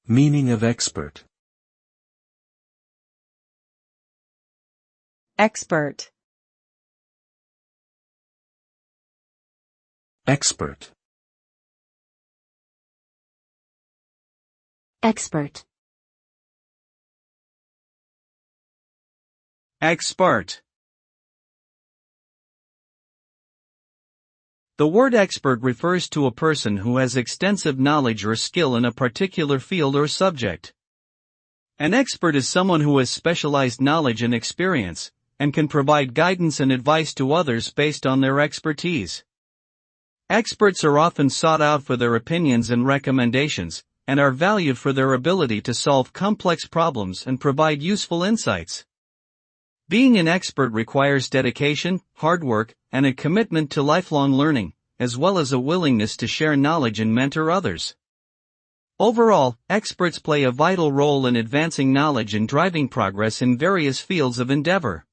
Meaning of expert. Expert. Expert. Expert. Expert. The word expert refers to a person who has extensive knowledge or skill in a particular field or subject. An expert is someone who has specialized knowledge and experience, and can provide guidance and advice to others based on their expertise. Experts are often sought out for their opinions and recommendations, and are valued for their ability to solve complex problems and provide useful insights. Being an expert requires dedication, hard work, and a commitment to lifelong learning, as well as a willingness to share knowledge and mentor others. Overall, experts play a vital role in advancing knowledge and driving progress in various fields of endeavor.